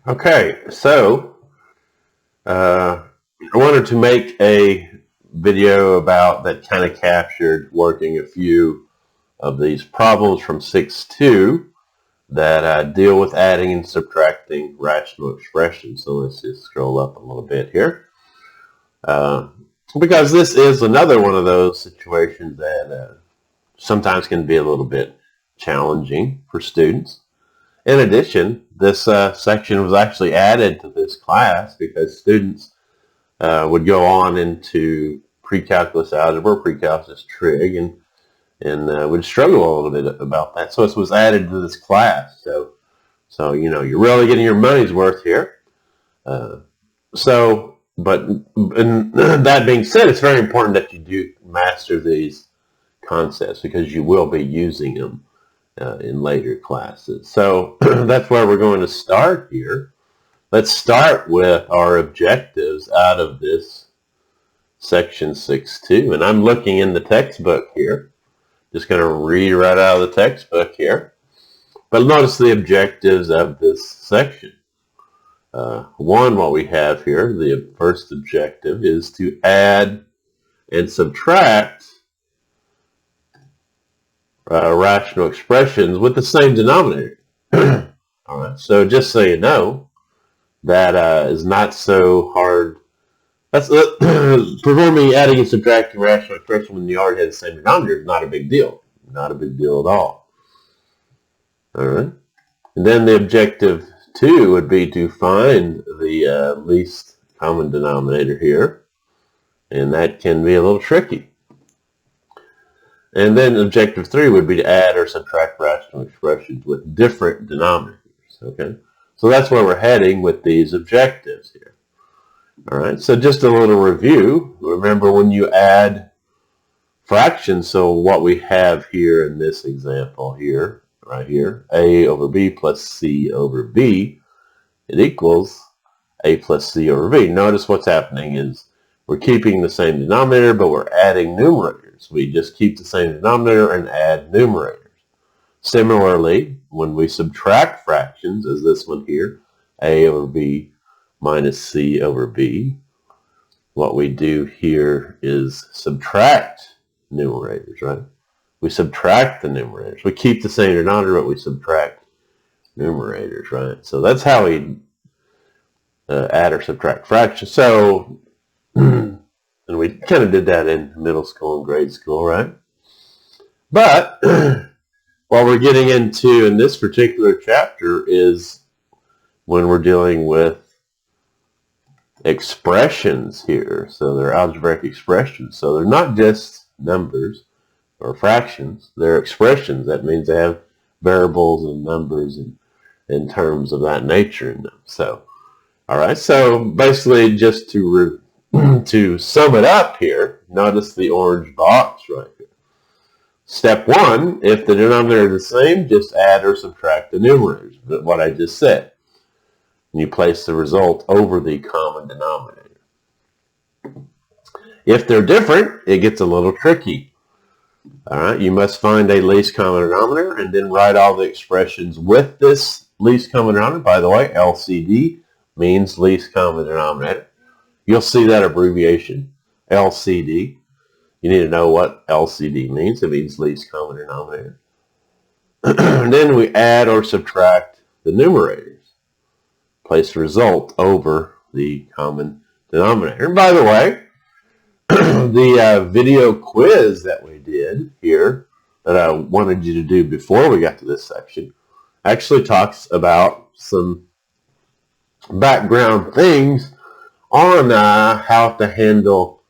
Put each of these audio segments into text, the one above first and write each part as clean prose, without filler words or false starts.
Okay, so I wanted to make a video about that kind of captured working a few of these problems from 6.2 that deal with adding and subtracting rational expressions. So let's just scroll up a little bit here. Because this is another one of those situations that sometimes can be a little bit challenging for students. In addition, this section was actually added to this class because students would go on into pre-calculus algebra, pre-calculus trig, and would struggle a little bit about that. So it was added to this class. So you know, you're really getting your money's worth here. But that being said, it's very important that you do master these concepts because you will be using them in later classes. So that's where we're going to start here. Let's start with our objectives out of this section 6.2. And I'm looking in the textbook here. Just going to read right out of the textbook here. But notice the objectives of this section. One, what we have here, the first objective is to add and subtract rational expressions with the same denominator. All right, so just so you know, that is not so hard. That's performing adding and subtracting rational expression when you already have the same denominator is not a big deal. Not a big deal at all. All right, and then the objective 2 would be to find the least common denominator here, and that can be a little tricky. And then objective 3 would be to add or subtract rational expressions with different denominators. Okay, so that's where we're heading with these objectives here. All right, so just a little review. Remember when you add fractions, so what we have here in this example here, right here, a over b plus c over b, it equals a plus c over b. Notice what's happening is we're keeping the same denominator, but we're adding numerators. We just keep the same denominator and add numerators. Similarly, when we subtract fractions, as this one here, a over b minus c over b, what we do here is subtract numerators, right? We subtract the numerators. We keep the same denominator, but we subtract numerators, right? So that's how we add or subtract fractions. So, and we kind of did that in middle school and grade school, right? But what we're getting into in this particular chapter is when we're dealing with expressions here. So they're algebraic expressions. So they're not just numbers or fractions. They're expressions. That means they have variables and numbers and terms of that nature in them. So, all right. So basically, just to sum it up here, notice the orange box right here. Step 1, if the denominator is the same, just add or subtract the numerators. But what I just said. And you place the result over the common denominator. If they're different, it gets a little tricky. All right, you must find a least common denominator and then write all the expressions with this least common denominator. By the way, LCD means least common denominator. You'll see that abbreviation, LCD. You need to know what LCD means. It means least common denominator. And then we add or subtract the numerators. Place the result over the common denominator. And by the way, the video quiz that we did here that I wanted you to do before we got to this section actually talks about some background things on how to handle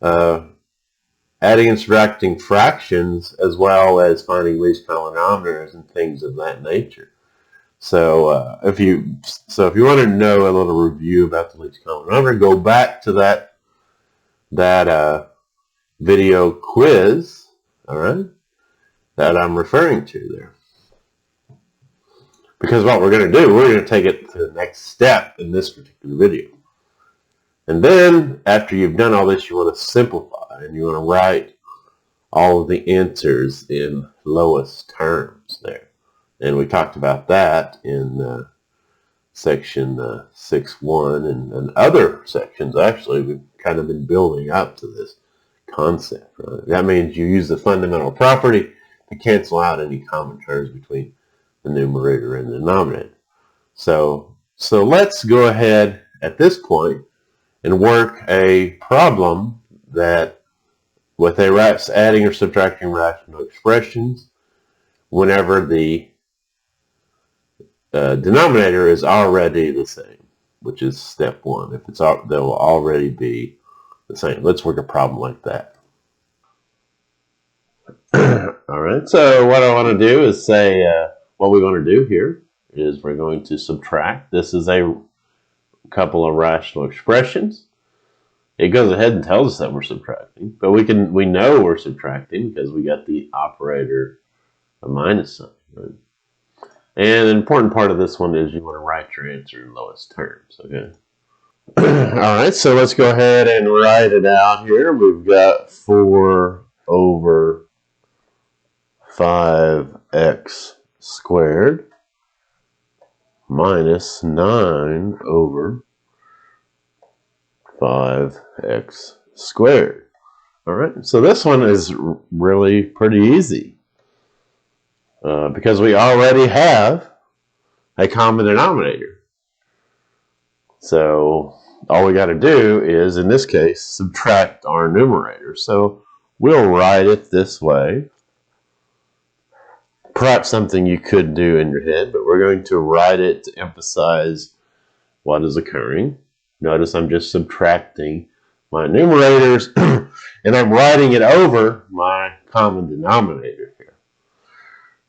adding and subtracting fractions as well as finding least common denominators and things of that nature. So if you want to know a little review about the least common denominator, go back to that video quiz, all right, that I'm referring to there. Because what we're going to do, we're going to take it to the next step in this particular video. And then after you've done all this, you want to simplify and you want to write all of the answers in lowest terms there. And we talked about that in section 6.1 and other sections. Actually, we've kind of been building up to this concept. Right? That means you use the fundamental property to cancel out any common terms between the numerator and the denominator. So let's go ahead at this point and work a problem that with adding or subtracting rational expressions whenever the denominator is already the same, which is step 1. If they'll already be the same. Let's work a problem like that. All right, so what I want to do is say what we want to do here is we're going to subtract. This is a couple of rational expressions. It goes ahead and tells us that we're subtracting, but we know we're subtracting because we got the operator a minus sign. Right? And an important part of this one is you want to write your answer in lowest terms. Okay. All right, so let's go ahead and write it out here. We've got 4 over 5x squared minus 9 over 5x squared. All right, so this one is really pretty easy because we already have a common denominator. So all we got to do is, in this case, subtract our numerator. So we'll write it this way. Perhaps something you could do in your head, but we're going to write it to emphasize what is occurring. Notice I'm just subtracting my numerators, and I'm writing it over my common denominator here.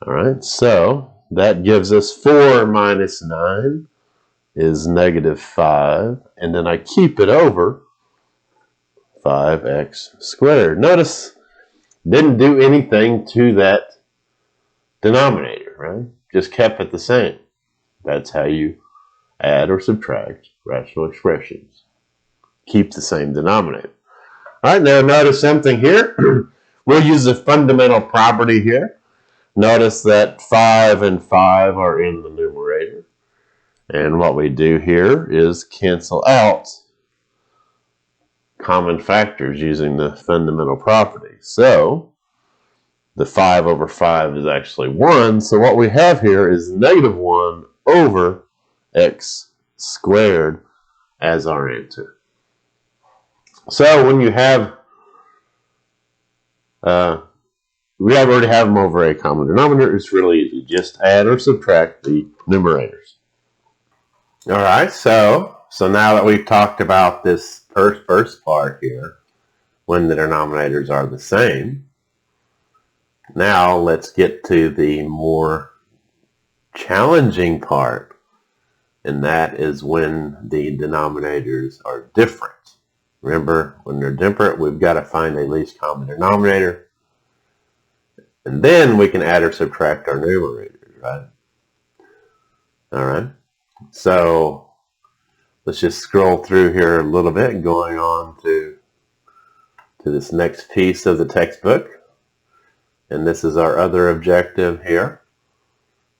All right, so that gives us 4 minus 9 is negative 5, and then I keep it over 5x squared. Notice, didn't do anything to that denominator, right? Just kept it the same. That's how you add or subtract rational expressions. Keep the same denominator. All right, now notice something here. We'll use the fundamental property here. Notice that 5 and 5 are in the numerator. And what we do here is cancel out common factors using the fundamental property. So the 5 over 5 is actually 1. So what we have here is negative 1 over x squared as our answer. So when you have, we already have them over a common denominator, it's really easy. Just add or subtract the numerators. All right, so now that we've talked about this first part here, when the denominators are the same, now let's get to the more challenging part, and that is when the denominators are different. Remember, when they're different, we've got to find a least common denominator, and then we can add or subtract our numerators, right? All right. So let's just scroll through here a little bit, going on to this next piece of the textbook. And this is our other objective here.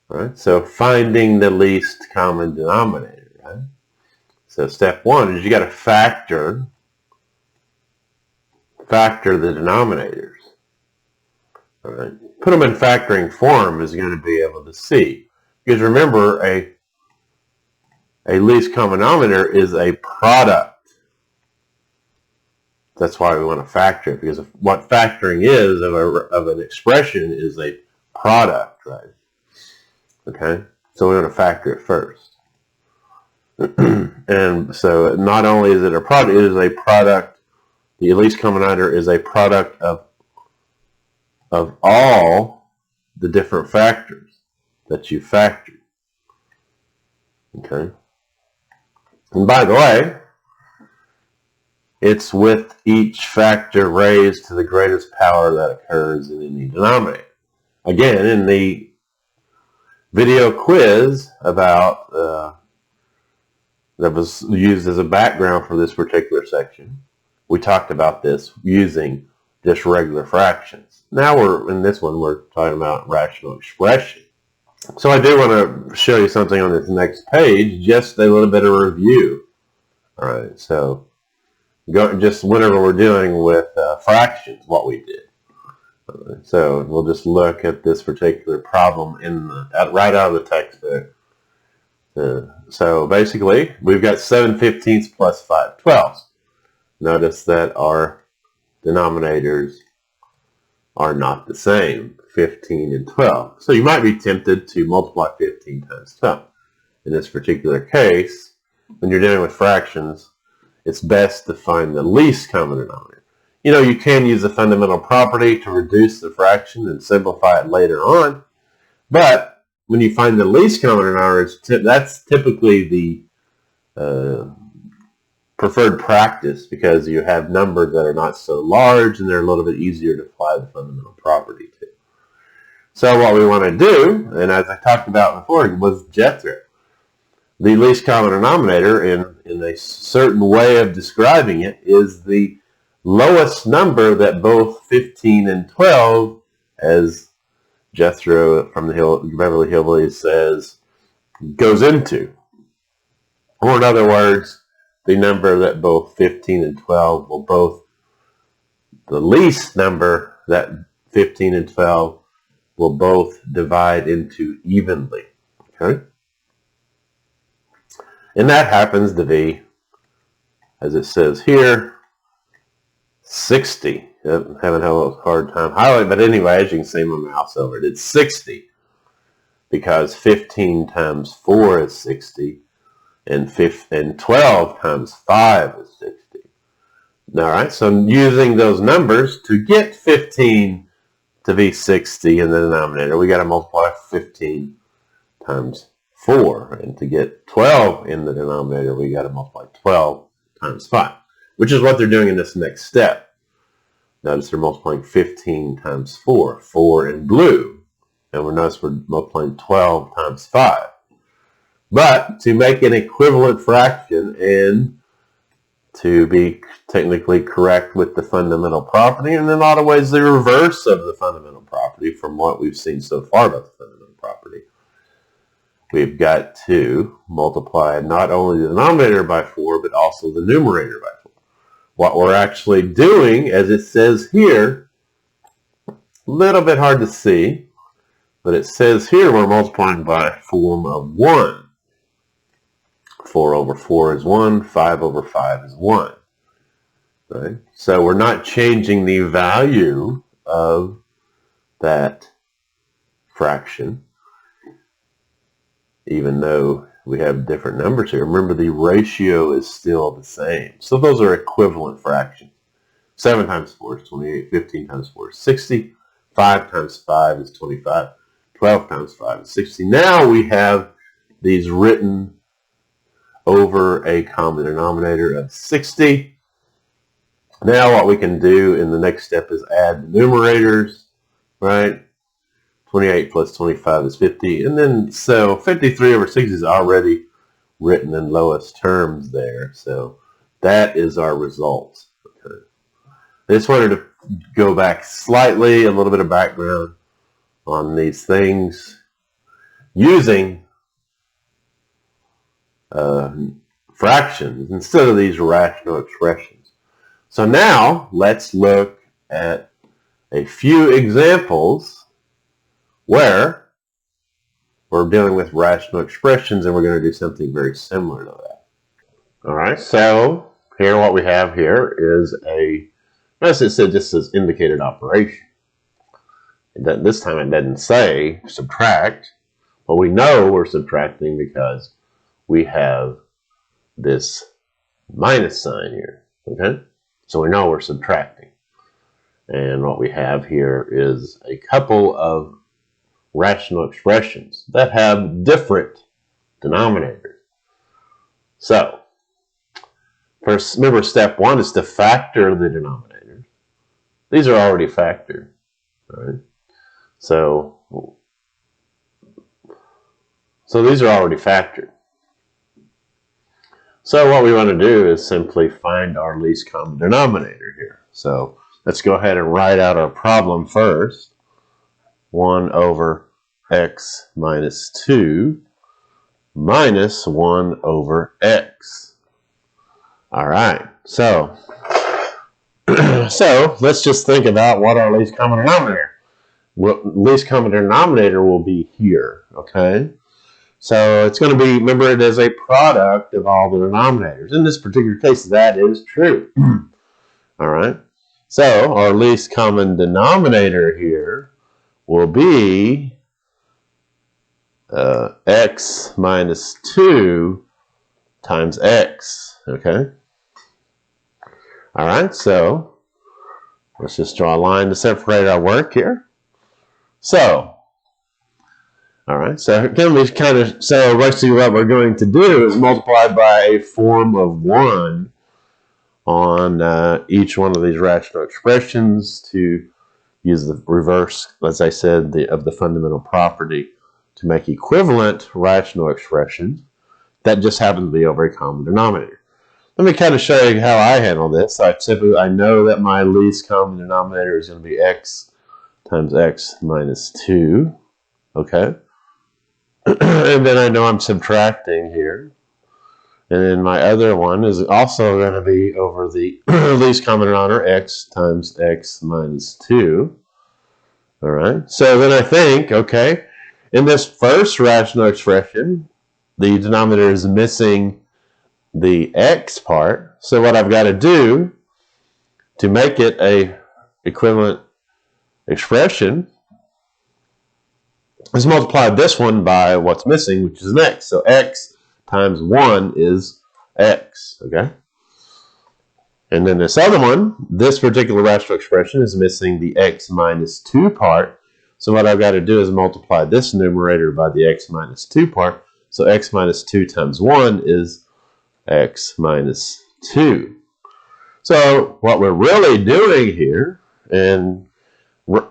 All right, so finding the least common denominator, right? So step 1 is you got to factor the denominators. All right, put them in factoring form is going to be able to see. Because remember, a least common denominator is a product. That's why we want to factor it, because what factoring is of an expression is a product, right? Okay, so we want to factor it first. And so not only is it a product, it is a product. The least common denominator is a product of all the different factors that you factored. Okay. And by the way, it's with each factor raised to the greatest power that occurs in any denominator. Again, in the video quiz about that was used as a background for this particular section, we talked about this using just regular fractions. Now in this one, we're talking about rational expression. So I do want to show you something on this next page, just a little bit of review. All right, so just whenever we're dealing with fractions, what we did. So we'll just look at this particular problem right out of the textbook. So basically, we've got 7/15 plus 5/12. Notice that our denominators are not the same, 15 and 12. So you might be tempted to multiply 15 times 12. In this particular case, when you're dealing with fractions, it's best to find the least common denominator. You know, you can use the fundamental property to reduce the fraction and simplify it later on, but when you find the least common denominator, that's typically the preferred practice, because you have numbers that are not so large and they're a little bit easier to apply the fundamental property to. So what we want to do, and as I talked about before, was Jethro. The least common denominator, in a certain way of describing it, is the lowest number that both 15 and 12, as Jethro from the Beverly Hillbillies says, goes into. Or in other words, the number that both 15 and 12 will both, the least number that 15 and 12 will both divide into evenly. Okay? And that happens to be, as it says here, 60. I'm having a hard time highlighting, but anyway, as you can see my mouse over it, it's 60. Because 15 times 4 is 60. And 12 times 5 is 60. All right, so I'm using those numbers to get 15 to be 60 in the denominator. We got to multiply 15 times 4. And to get 12 in the denominator, we got to multiply 12 times 5, which is what they're doing in this next step. Notice they're multiplying 15 times 4, 4 in blue. And notice we're multiplying 12 times 5. But to make an equivalent fraction and to be technically correct with the fundamental property, and in a lot of ways the reverse of the fundamental property from what we've seen so far about the fundamental property, we've got to multiply not only the denominator by 4, but also the numerator by 4. What we're actually doing, as it says here, a little bit hard to see, but it says here we're multiplying by a form of 1. 4 over 4 is 1, 5 over 5 is 1. Right? So we're not changing the value of that fraction, even though we have different numbers here. Remember, the ratio is still the same. So those are equivalent fractions. 7 times 4 is 28, 15 times 4 is 60, 5 times 5 is 25, 12 times 5 is 60. Now we have these written over a common denominator of 60. Now what we can do in the next step is add the numerators, right? 28 plus 25 is 50. And then, so 53 over 60 is already written in lowest terms there. So that is our result. Okay. I just wanted to go back slightly, a little bit of background on these things using fractions instead of these rational expressions. So now let's look at a few examples where we're dealing with rational expressions, and we're going to do something very similar to that. All right, so here what we have here is as it said, just says indicated operation. This time it doesn't say subtract, but we know we're subtracting because we have this minus sign here, okay? So we know we're subtracting. And what we have here is a couple of rational expressions that have different denominators. So, first, remember step 1 is to factor the denominators. These are already factored, right? So these are already factored. So what we want to do is simply find our least common denominator here. So let's go ahead and write out our problem first. 1 over x minus 2 minus 1 over x. All right, so let's just think about what our least common denominator. Least common denominator will be here, okay? So it's going to be, remember, it is a product of all the denominators. In this particular case, that is true. All right, so our least common denominator here will be x minus 2 times x, okay? All right, so let's just draw a line to separate our work here. So, all right, so again, we so basically what we're going to do is multiply by a form of 1 on each one of these rational expressions to use the reverse, as I said, of the fundamental property to make equivalent rational expressions that just happen to be over a common denominator. Let me kind of show you how I handle this. I know that my least common denominator is going to be x times x minus 2, okay? And then I know I'm subtracting here. And then my other one is also going to be over the least common denominator, x times x minus 2. All right, so then I think, okay, in this first rational expression, the denominator is missing the x part. So what I've got to do to make it a equivalent expression is multiply this one by what's missing, which is an x. So x times 1 is x, okay? And then this other one, this particular rational expression is missing the x minus 2 part. So what I've got to do is multiply this numerator by the x minus 2 part. So x minus 2 times 1 is x minus 2. So what we're really doing here, and we're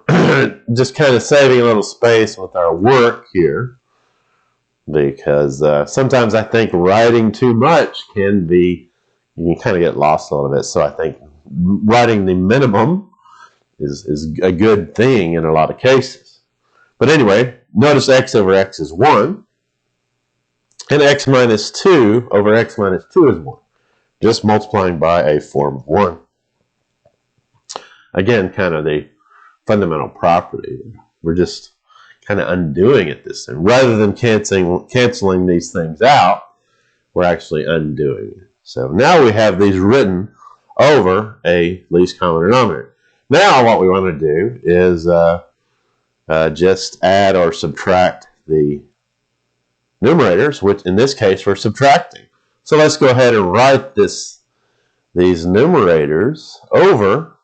just kind of saving a little space with our work here, because sometimes I think writing too much can be, you can kind of get lost a little bit. So I think writing the minimum is a good thing in a lot of cases. But anyway, notice x over x is 1. And x minus 2 over x minus 2 is 1. Just multiplying by a form of 1. Again, kind of the fundamental property. We're just kind of undoing it this time. Rather than canceling these things out, we're actually undoing it. So now we have these written over a least common denominator. Now what we want to do is just add or subtract the numerators, which in this case we're subtracting. So let's go ahead and write these numerators over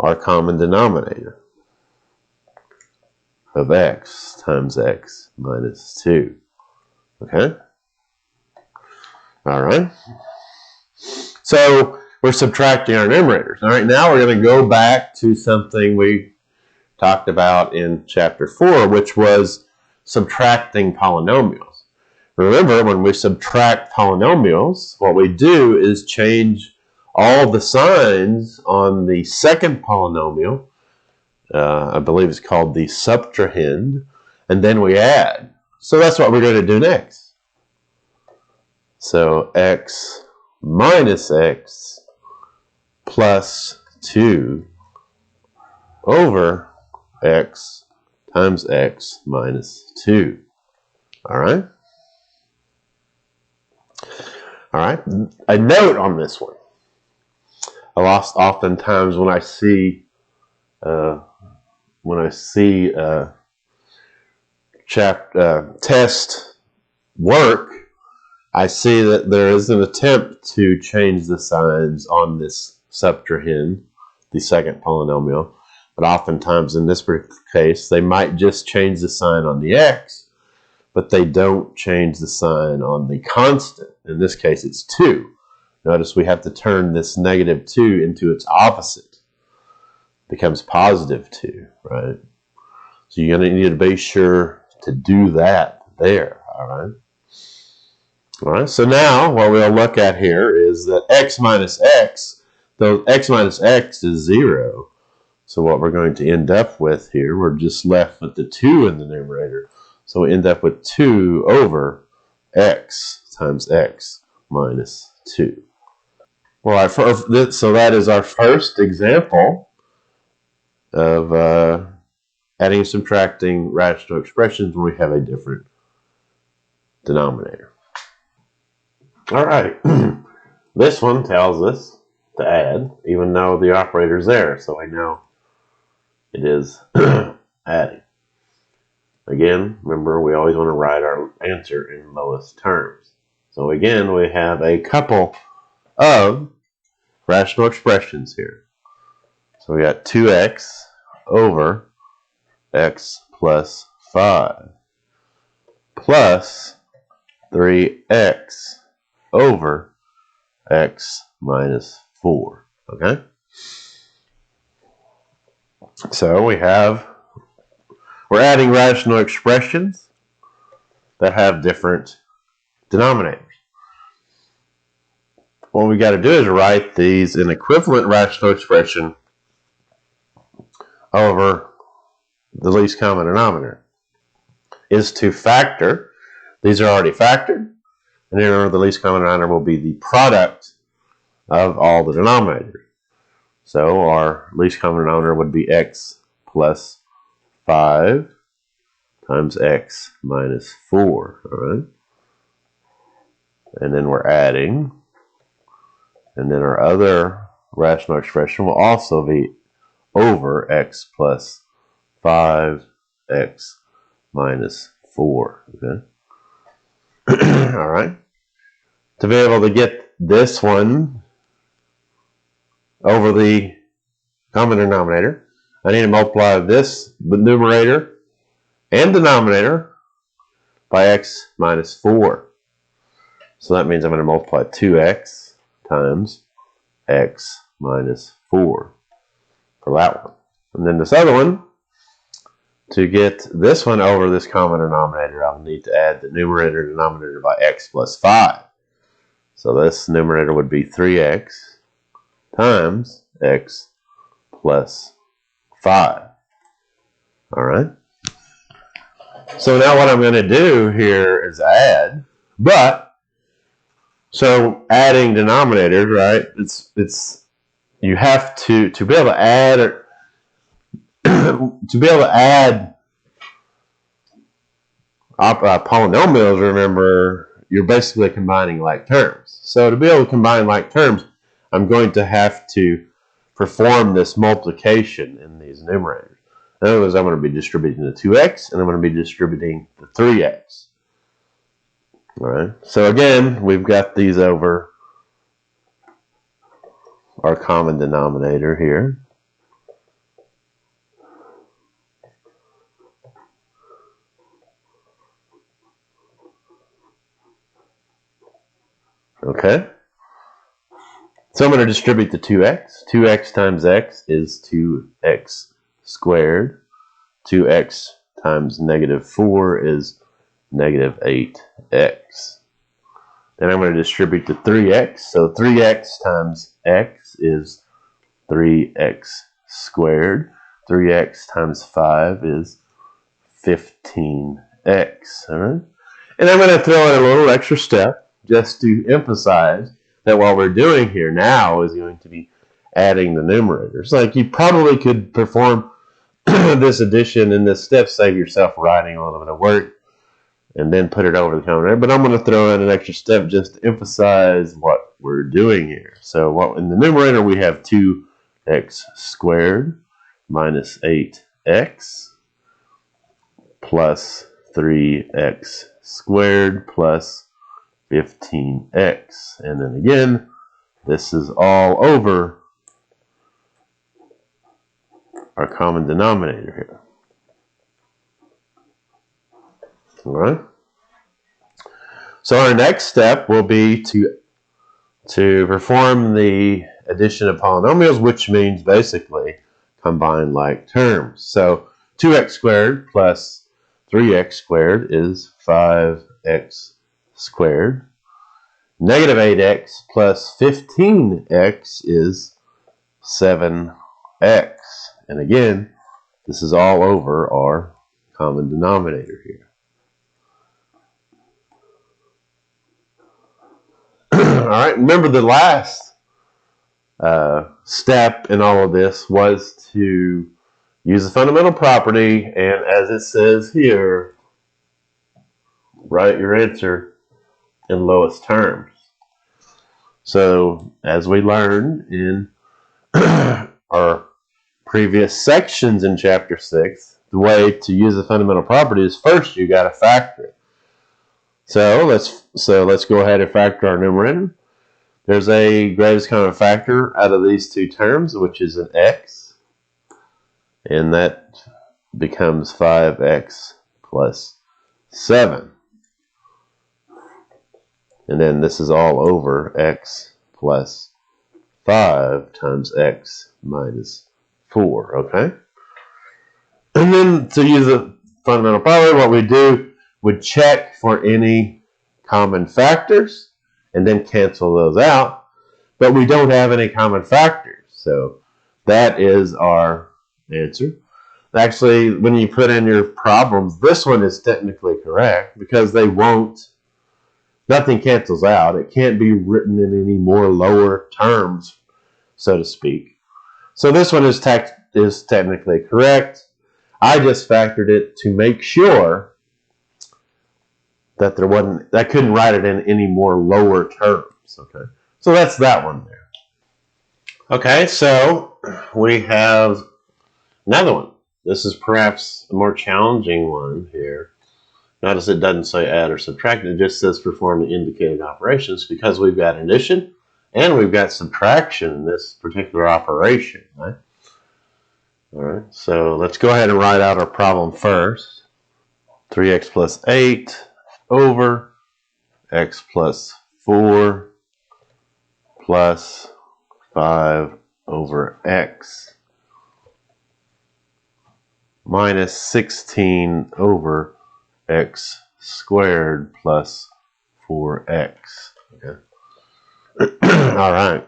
our common denominator of x times x minus 2. Okay? All right. So we're subtracting our numerators. All right, now we're going to go back to something we talked about in chapter 4, which was subtracting polynomials. Remember, when we subtract polynomials, what we do is change all the signs on the second polynomial. I believe it's called the subtrahend, and then we add. So that's what we're going to do next. So x minus x plus 2 over x times x minus 2. All right? All right. A note on this one. Oftentimes when I see test work, I see that there is an attempt to change the signs on this subtrahend, the second polynomial. But oftentimes in this particular case, they might just change the sign on the x, but they don't change the sign on the constant. In this case, it's 2. Notice we have to turn this negative 2 into its opposite. It becomes positive 2, right? So you're going to need to be sure to do that there, all right? All right, so now what we'll look at here is that x minus x, though x minus x is 0, So what we're going to end up with here, we're just left with the 2 in the numerator. So we end up with 2 over x times x minus 2. Well, so that is our first example of adding and subtracting rational expressions when we have a different denominator. All right. This one tells us to add, even though the operator's there, so we know it is adding. Again, remember, we always want to write our answer in lowest terms. So again, we have a couple of rational expressions here. So we got 2x over x plus 5 plus 3x over x minus 4. Okay? So we're adding rational expressions that have different denominators. What we got to do is write these in equivalent rational expression over the least common denominator. Is to factor. These are already factored. And then the least common denominator will be the product of all the denominators. So our least common denominator would be x plus 5 times x minus 4. All right? And then we're adding. And then our other rational expression will also be over x plus 5x minus 4. Okay? All right. To be able to get this one over the common denominator, I need to multiply this numerator and denominator by x minus 4. So that means I'm going to multiply 2x times x minus 4 for that one. And then this other one, to get this one over this common denominator, I'll need to add the numerator and denominator by x plus 5. So this numerator would be 3x times x plus 5. All right. So now what I'm going to do here is add, so adding denominators, right? You have to be able to add polynomials. Remember, you're basically combining like terms. So to be able to combine like terms, I'm going to have to perform this multiplication in these numerators. In other words, I'm going to be distributing the 2x and I'm going to be distributing the 3x. All right. So again, we've got these over our common denominator here. Okay. So I'm going to distribute the 2x. 2x times x is 2x squared. 2x times negative 4 is negative 8x. Then I'm going to distribute the 3x. So 3x times x is 3x squared. 3x times 5 is 15x. All right? And I'm going to throw in a little extra step just to emphasize that what we're doing here now is going to be adding the numerators. Like you probably could perform this addition in this step, save yourself writing a little bit of work, and then put it over the counter. But I'm going to throw in an extra step just to emphasize what we're doing here. So in the numerator we have 2x squared minus 8x plus 3x squared plus 15x. And then again, this is all over our common denominator here. All right. So our next step will be to perform the addition of polynomials, which means basically combine like terms. So 2x squared plus 3x squared is 5x squared. Negative 8x plus 15x is 7x. And again, this is all over our common denominator here. All right, remember the last step in all of this was to use the fundamental property, and as it says here, write your answer in lowest terms. So, as we learned in our previous sections in Chapter 6, the way to use the fundamental property is first you got to factor it. So let's go ahead and factor our numerator. There's a greatest common factor out of these two terms, which is an x, and that becomes 5x plus 7. And then this is all over x plus 5 times x minus 4, okay? And then to use the fundamental property, what we do would check for any common factors and then cancel those out. But we don't have any common factors, so that is our answer. Actually, when you put in your problems, this one is technically correct because they won't. Nothing cancels out. It can't be written in any more lower terms, so to speak. So this one is technically correct. I just factored it to make sure that I couldn't write it in any more lower terms. Okay, so that's that one there. Okay, so we have another one. This is perhaps a more challenging one here. Notice it doesn't say add or subtract. It just says perform the indicated operations because we've got addition and we've got subtraction in this particular operation. Right? All right, so let's go ahead and write out our problem first. 3x plus 8 over x plus 4 plus 5 over x minus 16 over x squared plus 4x. Okay. All right.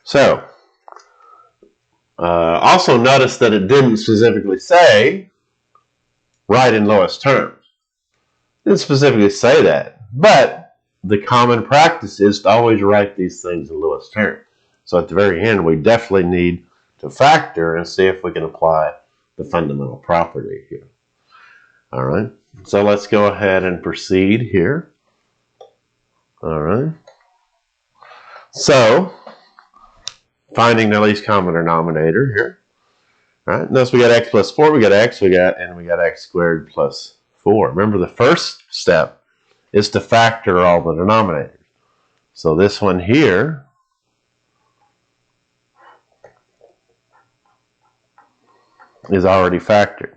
So, also notice that it didn't specifically say write in lowest terms. It didn't specifically say that, but the common practice is to always write these things in lowest terms. So at the very end, we definitely need to factor and see if we can apply the fundamental property here. All right, so let's go ahead and proceed here. All right, so finding the least common denominator here. All right, notice we got x plus 4, we got x, we got x squared plus 4. Remember, the first step is to factor all the denominators. So this one here is already factored.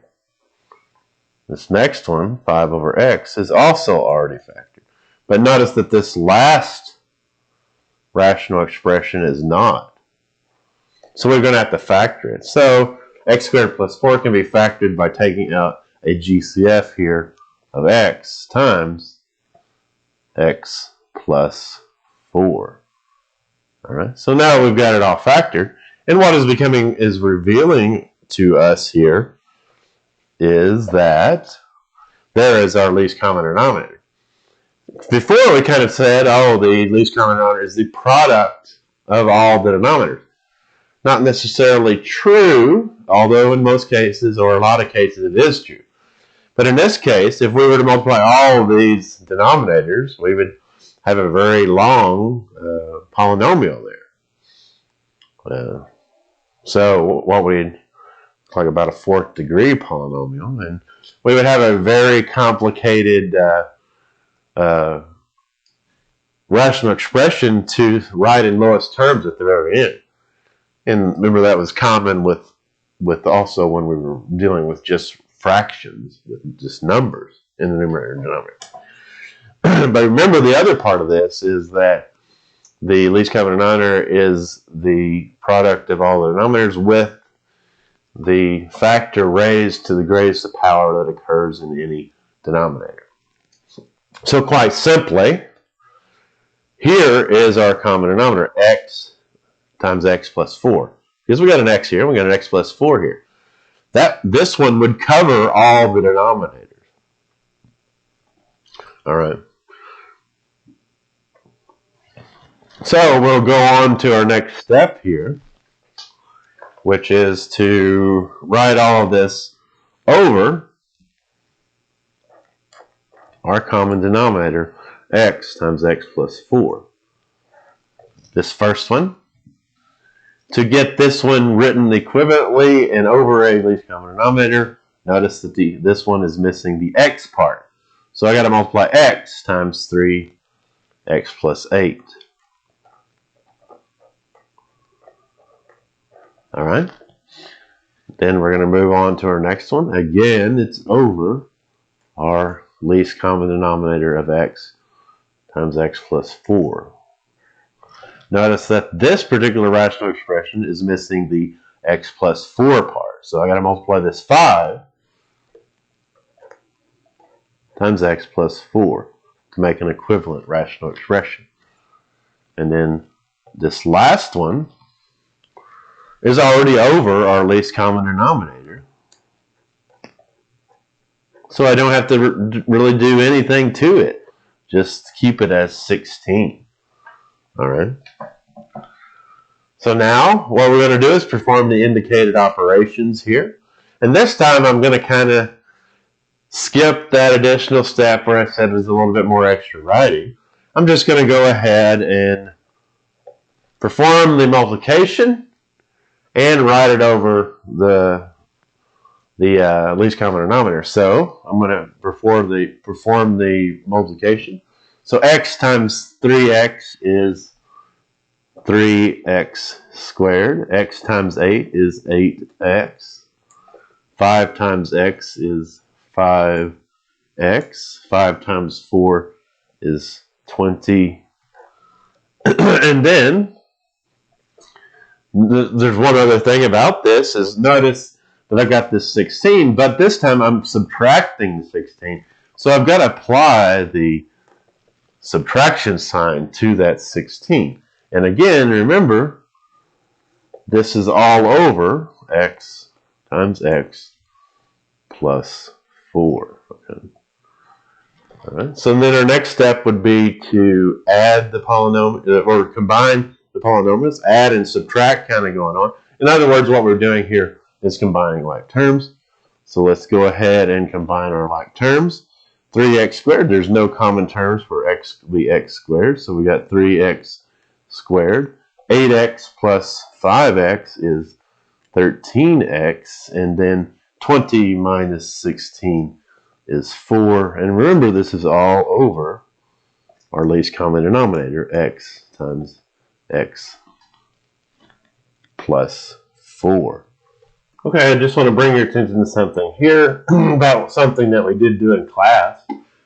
This next one, 5 over x, is also already factored. But notice that this last rational expression is not. So we're going to have to factor it. So x squared plus 4 can be factored by taking out a GCF here of x times x plus 4. All right, so now we've got it all factored. And what is revealing to us here is that there is our least common denominator. Before we kind of said, oh, the least common denominator is the product of all the denominators. Not necessarily true, although in most cases or a lot of cases it is true. But in this case, if we were to multiply all of these denominators, we would have a very long polynomial there. So what we'd like about a 4th degree polynomial, and we would have a very complicated rational expression to write in lowest terms at the very end. And remember, that was common with also when we were dealing with just fractions, with just numbers in the numerator and denominator. But remember, the other part of this is that the least common denominator is the product of all the denominators with the factor raised to the greatest power that occurs in any denominator. So quite simply, here is our common denominator, x times x plus 4. Because we got an x here, we got an x plus 4 here. This one would cover all the denominators. All right. So we'll go on to our next step here, which is to write all of this over our common denominator, x times x plus 4. This first one. To get this one written equivalently and over a least common denominator, notice that this one is missing the x part. So I got to multiply x times 3x plus 8. All right. Then we're going to move on to our next one. Again, it's over our least common denominator of x times x plus 4. Notice that this particular rational expression is missing the x plus 4 part. So I got to multiply this 5 times x plus 4 to make an equivalent rational expression. And then this last one is already over our least common denominator. So I don't have to really do anything to it. Just keep it as 16. All right. So now what we're going to do is perform the indicated operations here. And this time I'm going to kind of skip that additional step where I said there's a little bit more extra writing. I'm just going to go ahead and perform the multiplication and write it over the least common denominator. So I'm going to perform the multiplication. So x times 3x is 3x squared. X times 8 is 8x. 5 times x is 5x. 5 times 4 is 20. And then there's one other thing about this is notice that I've got this 16, but this time I'm subtracting the 16. So I've got to apply the subtraction sign to that 16. And again, remember, this is all over x times x plus 4. Okay. All right. So then our next step would be to add the polynomial, or combine the polynomials, add and subtract kind of going on. In other words, what we're doing here is combining like terms. So let's go ahead and combine our like terms. 3x squared, there's no common terms for the x squared, so we got 3x squared. 8x plus 5x is 13x, and then 20 minus 16 is 4. And remember, this is all over our least common denominator, x times x plus 4. Okay, I just want to bring your attention to something here about something that we did do in class.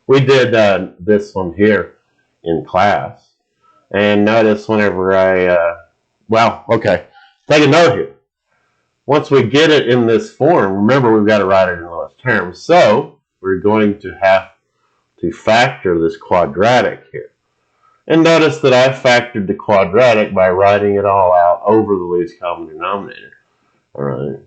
We did this one here in class. And notice whenever take a note here. Once we get it in this form, remember we've got to write it in lowest terms. So we're going to have to factor this quadratic here. And notice that I factored the quadratic by writing it all out over the least common denominator. All right.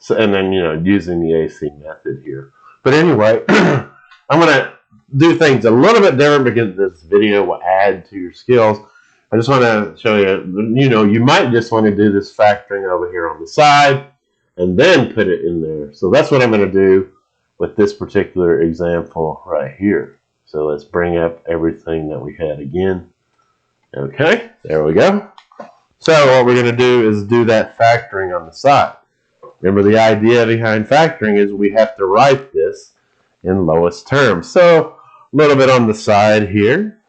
So, and then, using the AC method here. But anyway, I'm going to do things a little bit different because this video will add to your skills. I just want to show you, you might just want to do this factoring over here on the side and then put it in there. So that's what I'm going to do with this particular example right here. So let's bring up everything that we had again. Okay, there we go. So what we're going to do is do that factoring on the side. Remember, the idea behind factoring is we have to write this in lowest terms. So a little bit on the side here.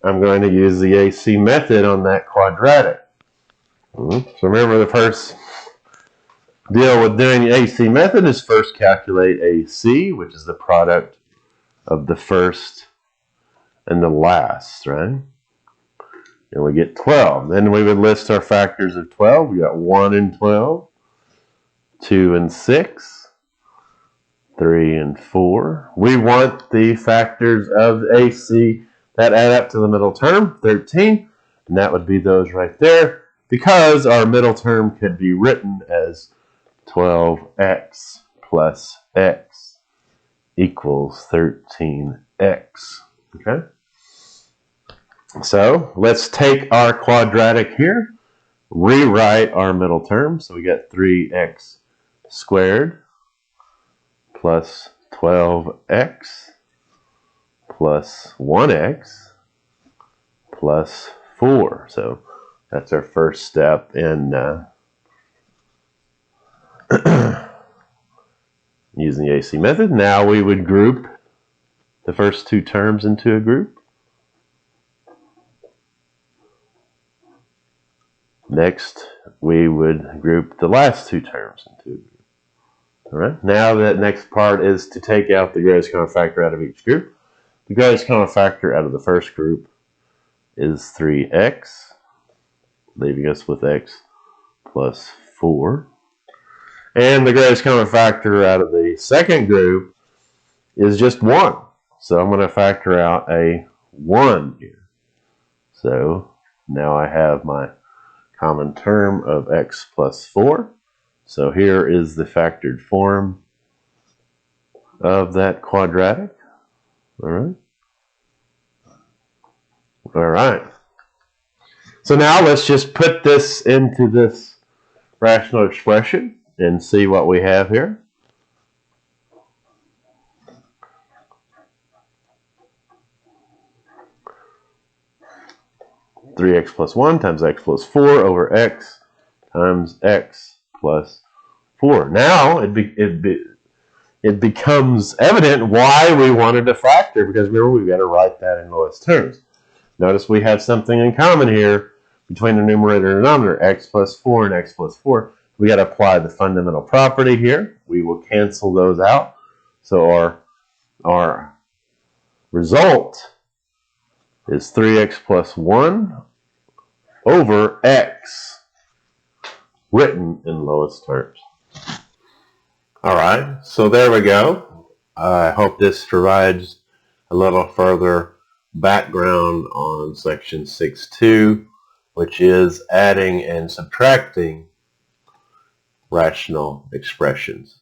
I'm going to use the AC method on that quadratic. So remember, the first deal with doing the AC method is first calculate AC, which is the product of the first and the last, right? And we get 12. Then we would list our factors of 12. We got 1 and 12, 2 and 6, 3 and 4. We want the factors of AC that add up to the middle term, 13. And that would be those right there, because our middle term could be written as 12x plus x equals 13x. Okay? So let's take our quadratic here, rewrite our middle term. So we get 3x squared plus 12x plus 1x plus 4. So that's our first step in using the AC method. Now we would group the first two terms into a group. Next, we would group the last two terms into a group. All right. Now that next part is to take out the greatest common factor out of each group. The greatest common factor out of the first group is 3x, leaving us with x plus 4. And the greatest common factor out of the second group is just 1. So I'm going to factor out a 1 here. So now I have my common term of x plus 4. So here is the factored form of that quadratic. All right. All right. So now let's just put this into this rational expression and see what we have here. Three x plus 1 times x plus 4 over x times x plus 4. Now it becomes evident why we wanted to factor, because remember, we've got to write that in lowest terms. Notice we have something in common here between the numerator and denominator, x plus 4 and x plus 4. We got to apply the fundamental property here. We will cancel those out. So our result is 3x plus 1 over x, written in lowest terms. All right, so there we go. I hope this provides a little further background on section 6.2, which is adding and subtracting rational expressions.